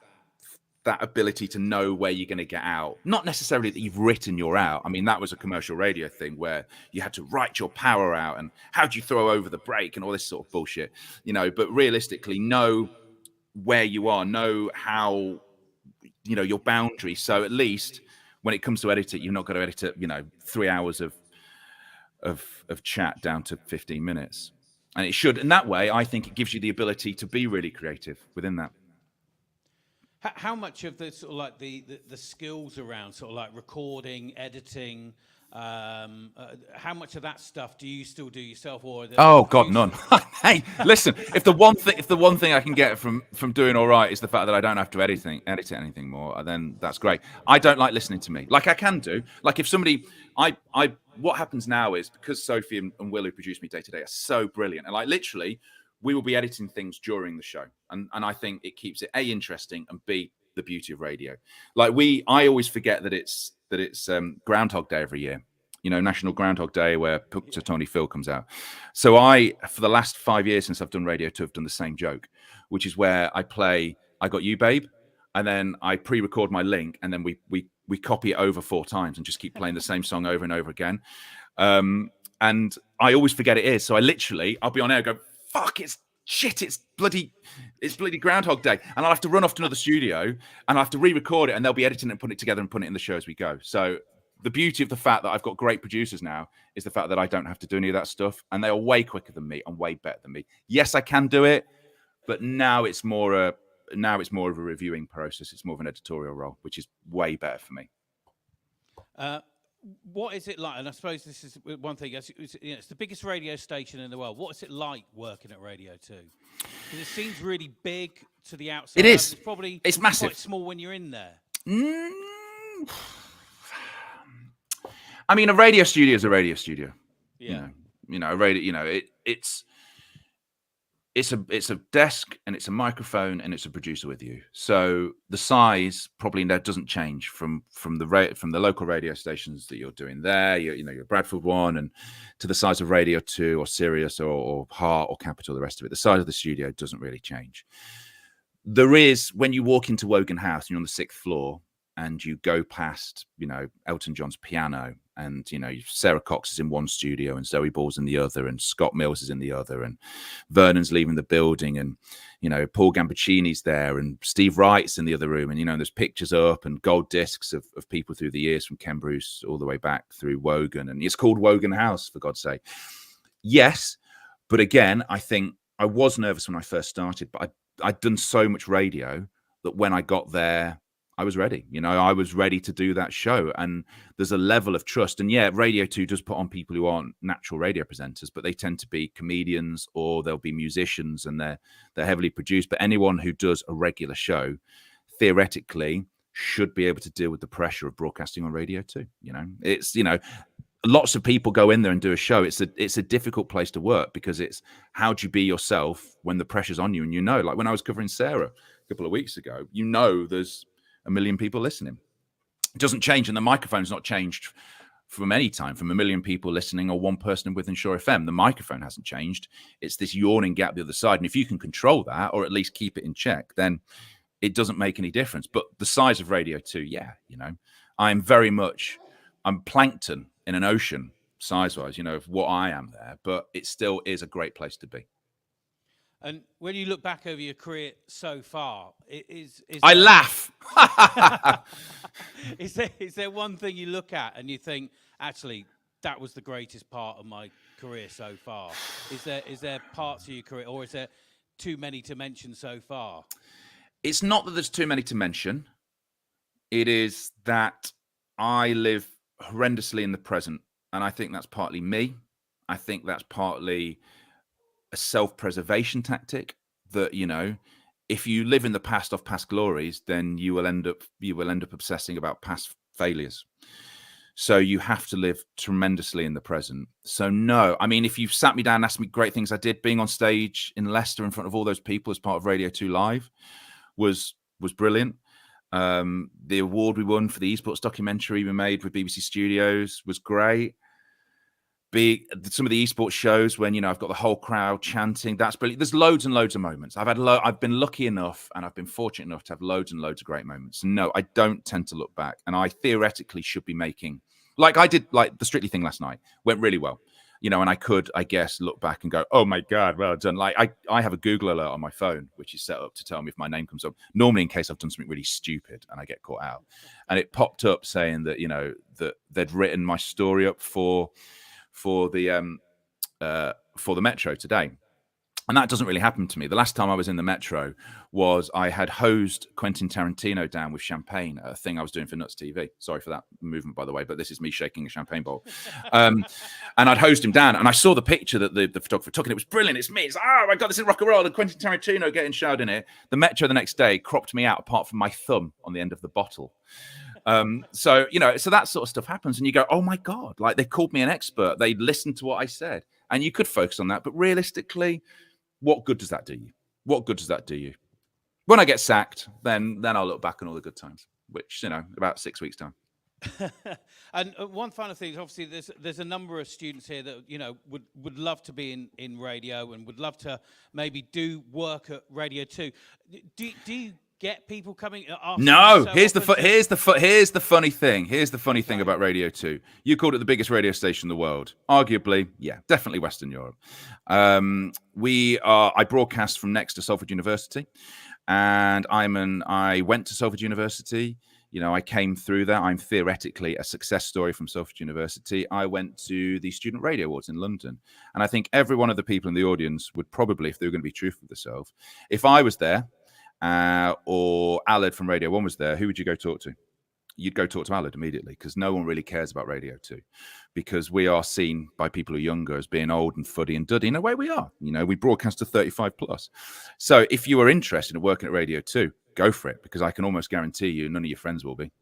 ability to know where you're going to get out. Not necessarily that you've written your out. I mean, that was a commercial radio thing where you had to write your power out and how do you throw over the break and all this sort of bullshit, but realistically know where you are, know how, your boundaries. So at least when it comes to edit it, you're not going to edit it, 3 hours of chat down to 15 minutes. And it should. In that way, I think it gives you the ability to be really creative within that. How much of the sort of like the skills around sort of like recording, editing, how much of that stuff do you still do yourself, or Oh God, none. Hey, listen, if the one thing I can get from doing all right is the fact that I don't have to edit anything more, then that's great. I don't like listening to me. Like I can do. Like if somebody, what happens now is because Sophie and Will, who produce me day to day, are so brilliant, and like literally, we will be editing things during the show, and I think it keeps it A, interesting, and B, the beauty of radio. Like I always forget that it's Groundhog Day every year. You know, National Groundhog Day, where Punxsutawney Phil comes out. So for the last 5 years since I've done Radio 2, I've done the same joke, which is where I play "I Got You, Babe," and then I pre-record my link, and then we copy it over 4 times and just keep playing the same song over and over again. And I always forget it is. So I'll be on air and go, fuck, it's shit, it's bloody Groundhog Day. And I'll have to run off to another studio and I'll have to re-record it, and they'll be editing it and putting it together and putting it in the show as we go. So the beauty of the fact that I've got great producers now is the fact that I don't have to do any of that stuff, and they are way quicker than me and way better than me. Yes, I can do it, but now it's more of a reviewing process. It's more of an editorial role, which is way better for me. What is it like? And I suppose this is one thing. It's the biggest radio station in the world. What is it like working at Radio 2? Because it seems really big to the outside. It is. It's massive. Quite small when you're in there. I mean, a radio studio is a radio studio. Yeah. You know, a radio. You know, it's a desk and it's a microphone and it's a producer with you. So the size probably doesn't change from the local radio stations that you're doing there. Your Bradford one, and to the size of Radio 2 or Sirius or Heart or Capital. The rest of it, the size of the studio doesn't really change. There is, when you walk into Wogan House and you're on the 6th floor and you go past, Elton John's piano, and Sarah Cox is in one studio and Zoe Ball's in the other, and Scott Mills is in the other, and Vernon's leaving the building, and Paul Gambaccini's there, and Steve Wright's in the other room, and there's pictures up and gold discs of people through the years, from Ken Bruce all the way back through Wogan, and it's called Wogan House, for God's sake. Yes, but again, I think I was nervous when I first started, but I'd done so much radio that when I got there, I was ready. I was ready to do that show, and there's a level of trust. And yeah, Radio 2 does put on people who aren't natural radio presenters, but they tend to be comedians or they'll be musicians, and they're heavily produced. But anyone who does a regular show, theoretically, should be able to deal with the pressure of broadcasting on Radio 2. It's lots of people go in there and do a show. It's a difficult place to work, because it's how do you be yourself when the pressure's on you, and like when I was covering Sarah a couple of weeks ago, there's 1 million people listening. It doesn't change, and the microphone's not changed from any time, from 1 million people listening or one person within Shore FM. The microphone hasn't changed. It's this yawning gap the other side, and if you can control that, or at least keep it in check, then it doesn't make any difference. But the size of Radio 2, I'm plankton in an ocean size-wise, of what I am there, but it still is a great place to be. And when you look back over your career so far, I laugh. Is there one thing you look at and you think, actually, that was the greatest part of my career so far? Is there parts of your career, or is there too many to mention so far? It's not that there's too many to mention. It is that I live horrendously in the present, and I think that's partly me. I think that's partly a self-preservation tactic, that if you live in the past of past glories, then you will end up obsessing about past failures. So you have to live tremendously in the present. So no, I mean, if you sat me down and asked me great things I did, being on stage in Leicester in front of all those people as part of Radio 2 Live was brilliant. The award we won for the esports documentary we made with BBC Studios was great. Some of the esports shows when I've got the whole crowd chanting, that's brilliant. There's loads and loads of moments. I've been lucky enough, and I've been fortunate enough to have loads and loads of great moments. No, I don't tend to look back, and I theoretically should be making, like I did, like the Strictly thing last night went really well, and I could, I guess, look back and go, oh my God, well done. Like I have a Google alert on my phone, which is set up to tell me if my name comes up, normally in case I've done something really stupid and I get caught out. And it popped up saying that, that they'd written my story up for the Metro today. And that doesn't really happen to me. The last time I was in the Metro was I had hosed Quentin Tarantino down with champagne at a thing I was doing for Nuts TV. Sorry for that movement, by the way, but this is me shaking a champagne bowl. And I'd hosed him down, and I saw the picture that the photographer took, and it was brilliant. It's me. It's, oh my God, this is rock and roll. And Quentin Tarantino getting showed in it. The Metro the next day cropped me out apart from my thumb on the end of the bottle. So, you know, so that sort of stuff happens, and you go, oh my God, like they called me an expert. They listened to what I said, and you could focus on that. But realistically, what good does that do you? What good does that do you? When I get sacked, then I'll look back on all the good times, which, you know, about 6 weeks' time. And one final thing is, obviously, there's a number of students here that, you know, would love to be in radio and would love to maybe do work at Radio 2. Do you get people coming? No, here's the funny thing. Here's the funny thing about Radio 2. You called it the biggest radio station in the world. Arguably, yeah, definitely Western Europe. I broadcast from next to Salford University, and I went to Salford University. You know, I came through that. I'm theoretically a success story from Salford University. I went to the Student Radio Awards in London. And I think every one of the people in the audience would probably, if they were going to be truthful with themselves, if I was there, or Aled from Radio 1 was there, who would you go talk to? You'd go talk to Aled immediately, because no one really cares about Radio 2, because we are seen by people who are younger as being old and fuddy and duddy. In a way, we are. You know, we broadcast to 35 plus. So if you are interested in working at Radio 2, go for it, because I can almost guarantee you none of your friends will be.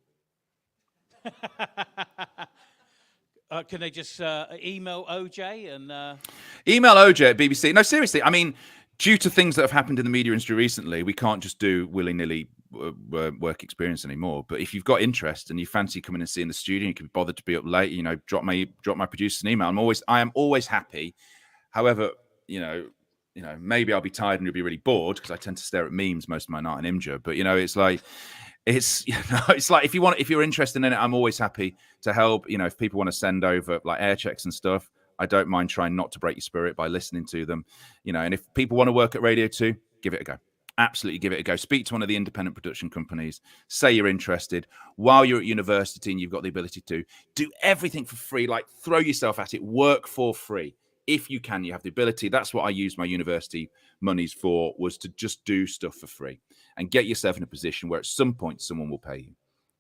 Can they just email OJ and email OJ at BBC? No, seriously. I mean, due to things that have happened in the media industry recently, we can't just do willy-nilly work experience anymore. But if you've got interest and you fancy coming and seeing the studio, you can be bothered to be up late, you know, drop my producer an email. I am always happy. However, you know, maybe I'll be tired and you'll be really bored, because I tend to stare at memes most of my night in Imgur. But, you know, it's like if you're interested in it, I'm always happy to help. You know, if people want to send over like air checks and stuff, I don't mind trying not to break your spirit by listening to them, you know. And if people want to work at Radio 2, give it a go. Absolutely give it a go. Speak to one of the independent production companies. Say you're interested. While you're at university and you've got the ability to do everything for free, like throw yourself at it, work for free. If you can, you have the ability. That's what I used my university monies for, was to just do stuff for free and get yourself in a position where at some point someone will pay you.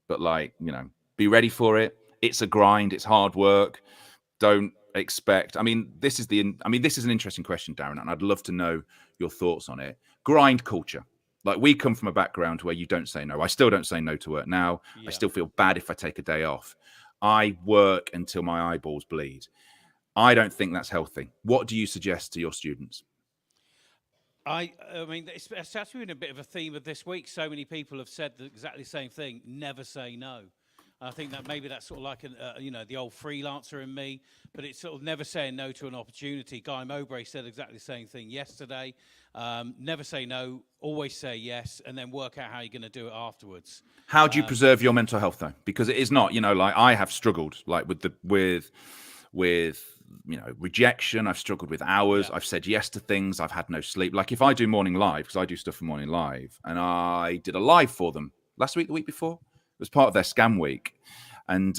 But, like, you know, be ready for it. It's a grind. It's hard work. Don't expect. I mean, this is an interesting question, Darren, and I'd love to know your thoughts on it. Grind culture. Like, we come from a background where you don't say no. I still don't say no to work now. Yeah. I still feel bad if I take a day off. I work until my eyeballs bleed. I don't think that's healthy. What do you suggest to your students? I mean, it's actually been a bit of a theme of this week. So many people have said exactly the same thing: never say no. I think that maybe that's sort of like the old freelancer in me, but it's sort of never saying no to an opportunity. Guy Mowbray said exactly the same thing yesterday. Never say no, always say yes, and then work out how you're going to do it afterwards. How do you preserve your mental health, though? Because it is not, you know, like I have struggled, like with rejection. I've struggled with hours. Yeah. I've said yes to things. I've had no sleep. Like if I do Morning Live, because I do stuff for Morning Live, and I did a live for them last week, the week before. It was part of their scam week. And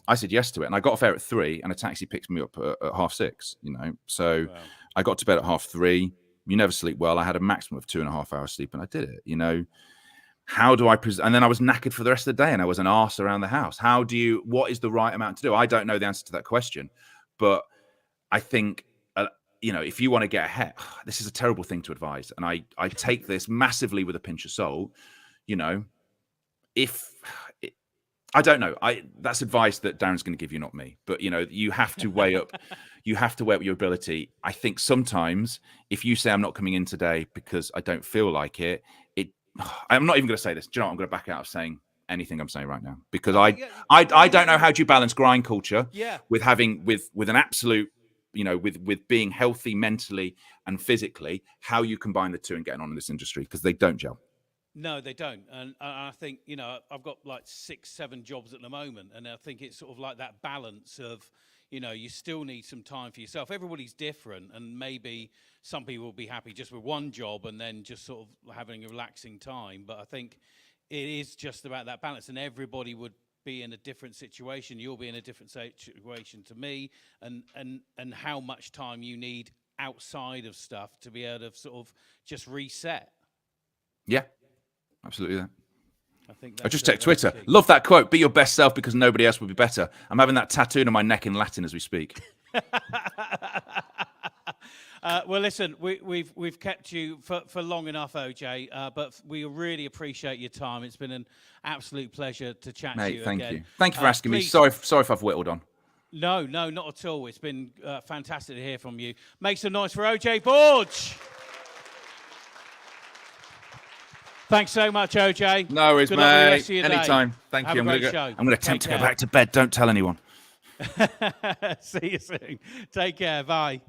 I said yes to it. And I got off air at 3 and a taxi picked me up at 6:30, you know. So wow. I got to bed at 3:30. You never sleep well. I had a maximum of 2.5 hours sleep and I did it, you know. How do I and then I was knackered for the rest of the day and I was an arse around the house. What is the right amount to do? I don't know the answer to that question. But I think, if you want to get ahead, this is a terrible thing to advise. And I take this massively with a pinch of salt, you know. I don't know. That's advice that Darren's going to give you, not me. But, you know, you have to weigh up. You have to weigh up your ability. I think sometimes if you say I'm not coming in today because I don't feel like it, I'm not even going to say this. Do you know what? I'm going to back out of saying anything I'm saying right now because I don't know how do you balance grind culture with having with an absolute, you know, with being healthy mentally and physically. How you combine the two and getting on in this industry, because they don't gel. No, they don't. And I think, you know, I've got like 6-7 jobs at the moment. And I think it's sort of like that balance of, you know, you still need some time for yourself. Everybody's different. And maybe some people will be happy just with one job and then just sort of having a relaxing time. But I think it is just about that balance. And everybody would be in a different situation. You'll be in a different situation to me. And how much time you need outside of stuff to be able to sort of just reset. Yeah, absolutely that. I think I that's, just checked that's Twitter. key. Love that quote. Be your best self because nobody else will be better. I'm having that tattooed on my neck in Latin as we speak. Well, listen, we've kept you for long enough, OJ, but we really appreciate your time. It's been an absolute pleasure to chat to you Thank again. you. Thank you for asking me. Please- Sorry if I've whittled on. No, not at all. It's been fantastic to hear from you. Make some noise for OJ Borg. Thanks so much, OJ. No worries, Good luck with the mate. rest of your day. Anytime. Thank Have you. a great show. I'm going to attempt Take to go care. back to bed. Don't tell anyone. See you soon. Take care. Bye.